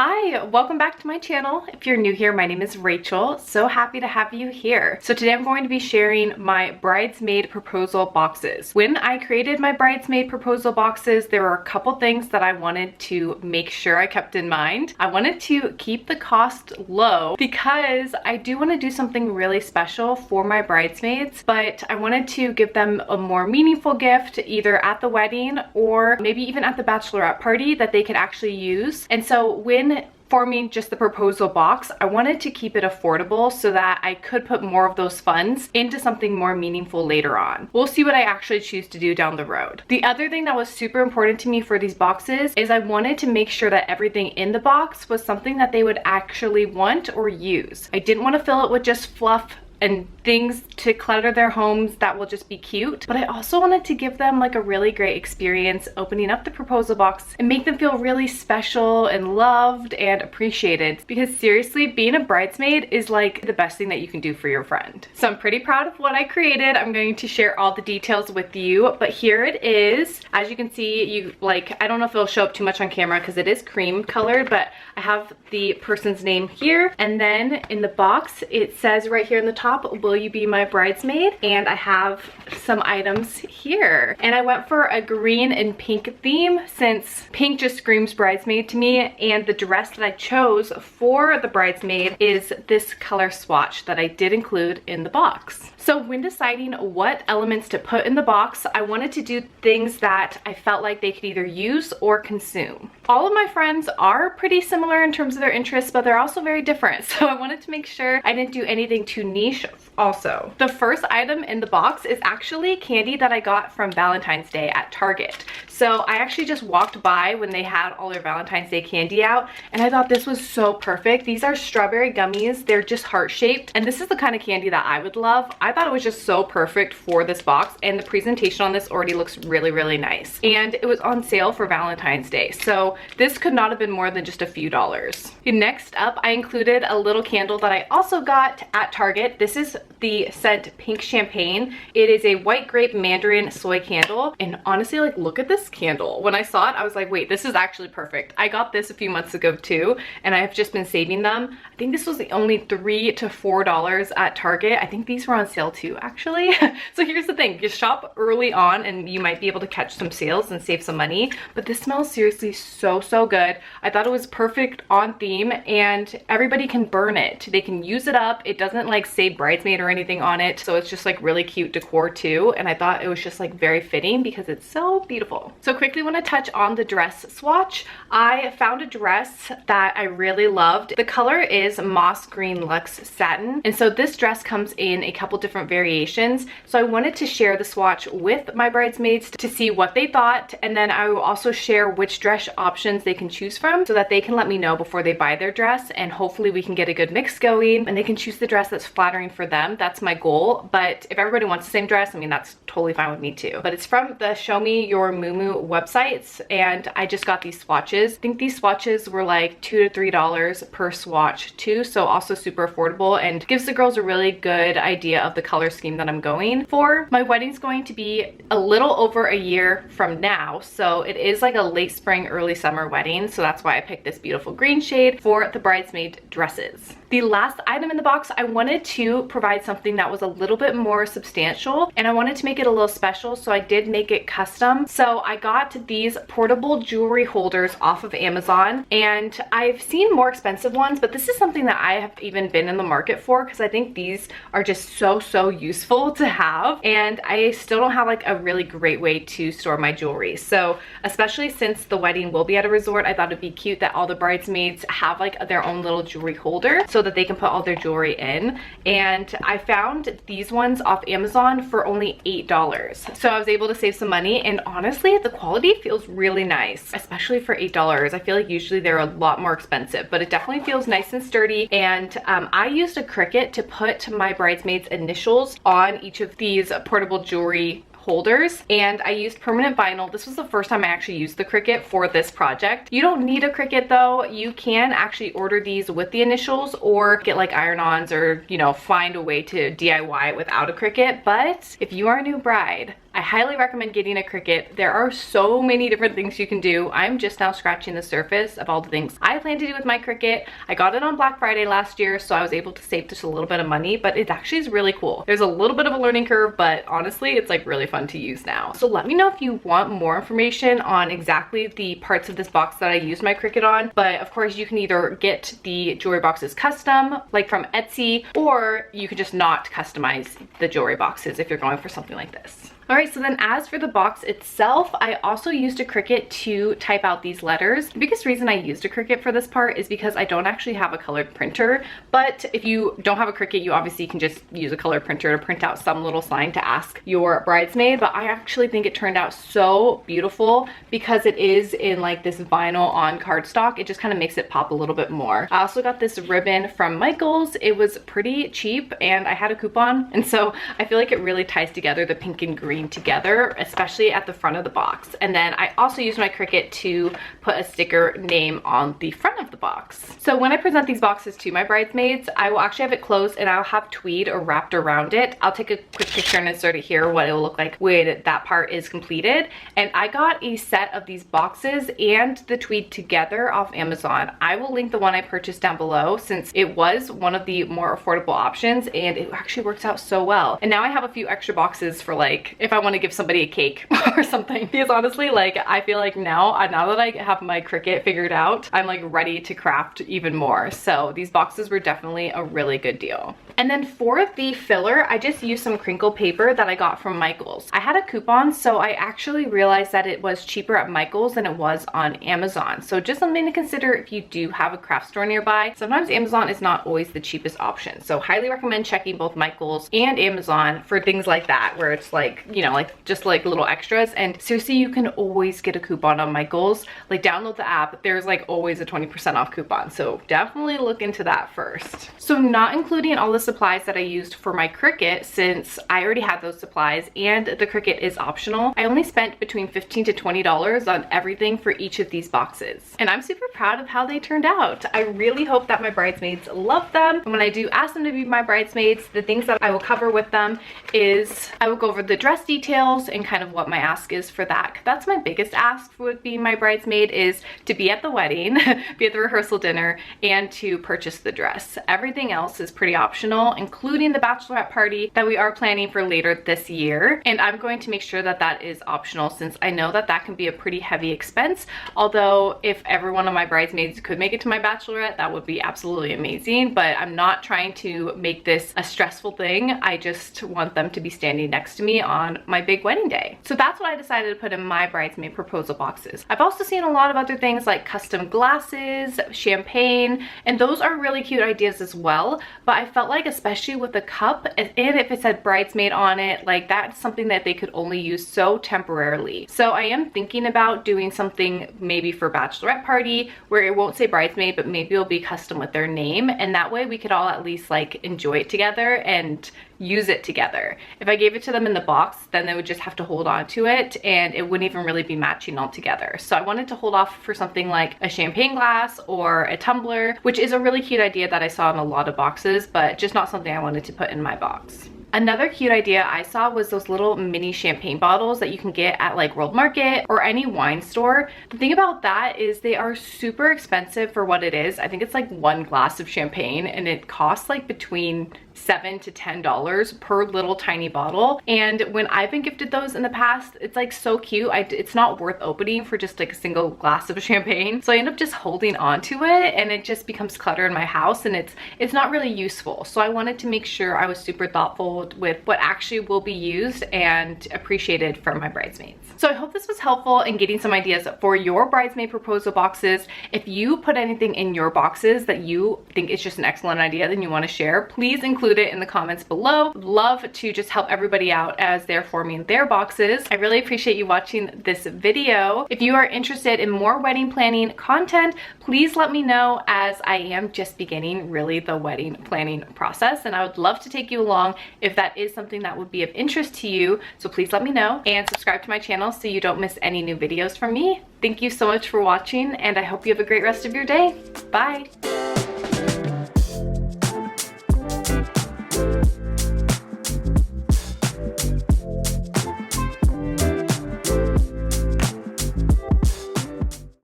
Hi, welcome back to my channel. If you're new here, my name is Rachel. So happy to have you here. So today I'm going to be sharing my bridesmaid proposal boxes. When I created my bridesmaid proposal boxes, there were a couple things that I wanted to make sure I kept in mind. I wanted to keep the cost low because I do want to do something really special for my bridesmaids, but I wanted to give them a more meaningful gift either at the wedding or maybe even at the bachelorette party that they could actually use. And so when forming just the proposal box, I wanted to keep it affordable so that I could put more of those funds into something more meaningful later on. We'll see what I actually choose to do down the road. The other thing that was super important to me for these boxes is I wanted to make sure that everything in the box was something that they would actually want or use. I didn't want to fill it with just fluff and things to clutter their homes that will just be cute, but I also wanted to give them like a really great experience opening up the proposal box and make them feel really special and loved and appreciated, because seriously, being a bridesmaid is like the best thing that you can do for your friend. So I'm pretty proud of what I created. I'm going to share all the details with you, but here it is. As you can see, I don't know if it'll show up too much on camera because it is cream colored, but I have the person's name here, and then in the box it says right here in the top, will you be my bridesmaid? And I have some items here. And I went for a green and pink theme since pink just screams bridesmaid to me, and the dress that I chose for the bridesmaid is this color swatch that I did include in the box. So when deciding what elements to put in the box, I wanted to do things that I felt like they could either use or consume. All of my friends are pretty similar in terms of their interests, but they're also very different. So I wanted to make sure I didn't do anything too niche also. The first item in the box is actually candy that I got from Valentine's Day at Target. So I actually just walked by when they had all their Valentine's Day candy out, and I thought this was so perfect. These are strawberry gummies. They're just heart-shaped, and this is the kind of candy that I would love. I thought it was just so perfect for this box, and the presentation on this already looks really, really nice. And it was on sale for Valentine's Day, so this could not have been more than just a few dollars. Next up, I included a little candle that I also got at Target. This is the scent Pink Champagne. It is a white grape mandarin soy candle, and honestly, like, look at this candle. When I saw it, I was like, wait, this is actually perfect. I got this a few months ago too, and I have just been saving them. I think this was the only $3 to $4 at Target. I think these were on sale too, actually. So here's the thing, you shop early on and you might be able to catch some sales and save some money, but this smells seriously so good. I thought it was perfect on theme, and everybody can burn it. They can use it up. It doesn't like say bridesmaid or anything on it, so it's just like really cute decor too, and I thought it was just like very fitting because it's so beautiful. So quickly want to touch on the dress swatch. I found a dress that I really loved. The color is moss green luxe satin, and so this dress comes in a couple different variations, so I wanted to share the swatch with my bridesmaids to see what they thought, and then I will also share which dress options they can choose from so that they can let me know before they buy their dress, and hopefully we can get a good mix going and they can choose the dress that's flattering for them. That's my goal, but if everybody wants the same dress, I mean, that's totally fine with me too. But it's from the Show Me Your Muumuu websites, and I just got these swatches. I think these swatches were like $2 to $3 per swatch too, so also super affordable and gives the girls a really good idea of the color scheme that I'm going for. My wedding's going to be a little over a year from now, so it is like a late spring, early summer wedding, so that's why I picked this beautiful green shade for the bridesmaid dresses. The last item in the box, I wanted to provide something that was a little bit more substantial, and I wanted to make it a little special, so I did make it custom. So I got these portable jewelry holders off of Amazon, and I've seen more expensive ones, but this is something that I have even been in the market for because I think these are just so useful to have, and I still don't have like a really great way to store my jewelry. So especially since the wedding will be at a resort, I thought it'd be cute that all the bridesmaids have like their own little jewelry holder so that they can put all their jewelry in. And I found these ones off Amazon for only $8. So I was able to save some money, and honestly, the quality feels really nice, especially for $8. I feel like usually they're a lot more expensive, but it definitely feels nice and sturdy. And I used a Cricut to put my bridesmaids' initials on each of these portable jewelry holders, and I used permanent vinyl. This was the first time I actually used the Cricut for this project. You don't need a Cricut though. You can actually order these with the initials or get like iron-ons, or, you know, find a way to DIY it without a Cricut. But if you are a new bride, I highly recommend getting a Cricut. There are so many different things you can do. I'm just now scratching the surface of all the things I plan to do with my Cricut. I got it on Black Friday last year, so I was able to save just a little bit of money, but it actually is really cool. There's a little bit of a learning curve, but honestly, it's like really fun to use now. So let me know if you want more information on exactly the parts of this box that I used my Cricut on. But of course, you can either get the jewelry boxes custom, like from Etsy, or you could just not customize the jewelry boxes if you're going for something like this. All right, so then as for the box itself, I also used a Cricut to type out these letters. The biggest reason I used a Cricut for this part is because I don't actually have a colored printer, but if you don't have a Cricut, you obviously can just use a colored printer to print out some little sign to ask your bridesmaid. But I actually think it turned out so beautiful because it is in like this vinyl on cardstock. It just kind of makes it pop a little bit more. I also got this ribbon from Michaels. It was pretty cheap and I had a coupon, and so I feel like it really ties together the pink and green together, especially at the front of the box. And then I also used my Cricut to put a sticker name on the front of the box. So when I present these boxes to my bridesmaids, I will actually have it closed and I'll have tweed or wrapped around it. I'll take a quick picture and insert it here, what it will look like when that part is completed. And I got a set of these boxes and the tweed together off Amazon. I will link the one I purchased down below since it was one of the more affordable options and it actually works out so well. And now I have a few extra boxes for like if I want to give somebody a cake or something, because honestly, like I feel like now that I have my Cricut figured out, I'm like ready to craft even more. So these boxes were definitely a really good deal. And then for the filler, I just used some crinkle paper that I got from Michaels. I had a coupon, so I actually realized that it was cheaper at Michaels than it was on Amazon. So just something to consider if you do have a craft store nearby. Sometimes Amazon is not always the cheapest option. So highly recommend checking both Michaels and Amazon for things like that, where it's like, you know, like just like little extras. And seriously, you can always get a coupon on Michaels. Like download the app, there's like always a 20% off coupon. So definitely look into that first. So not including all the supplies that I used for my Cricut, since I already had those supplies and the Cricut is optional, I only spent between $15 to $20 on everything for each of these boxes. And I'm super proud of how they turned out. I really hope that my bridesmaids love them. And when I do ask them to be my bridesmaids, the things that I will cover with them is I will go over the dress details and kind of what my ask is for that. That's my biggest ask would be my bridesmaid, is to be at the wedding, be at the rehearsal dinner, and to purchase the dress. Everything else is pretty optional, including the bachelorette party that we are planning for later this year. And I'm going to make sure that that is optional since I know that that can be a pretty heavy expense. Although if every one of my bridesmaids could make it to my bachelorette, that would be absolutely amazing. But I'm not trying to make this a stressful thing. I just want them to be standing next to me on my big wedding day. So that's what I decided to put in my bridesmaid proposal boxes. I've also seen a lot of other things like custom glasses, champagne, and those are really cute ideas as well. But I felt like, especially with the cup, and if it said bridesmaid on it, like that's something that they could only use so temporarily. So I am thinking about doing something maybe for bachelorette party where it won't say bridesmaid, but maybe it'll be custom with their name. And that way we could all at least like enjoy it together and use it together. If I gave it to them in the box, then they would just have to hold on to it and it wouldn't even really be matching all together. So I wanted to hold off for something like a champagne glass or a tumbler, which is a really cute idea that I saw in a lot of boxes, but just not something I wanted to put in my box. Another cute idea I saw was those little mini champagne bottles that you can get at like World Market or any wine store. The thing about that is they are super expensive for what it is. I think it's like one glass of champagne and it costs like between $7 to $10 per little tiny bottle. And when I've been gifted those in the past, it's like so cute. It's not worth opening for just like a single glass of champagne. So I end up just holding on to it and it just becomes clutter in my house and it's not really useful. So I wanted to make sure I was super thoughtful with what actually will be used and appreciated from my bridesmaids. So I hope this was helpful in getting some ideas for your bridesmaid proposal boxes. If you put anything in your boxes that you think is just an excellent idea that you want to share, please include it in the comments below. Love to just help everybody out as they're forming their boxes. I really appreciate you watching this video. If you are interested in more wedding planning content, please let me know, as I am just beginning really the wedding planning process and I would love to take you along if that is something that would be of interest to you. So please let me know and subscribe to my channel so you don't miss any new videos from me. Thank you so much for watching and I hope you have a great rest of your day. Bye.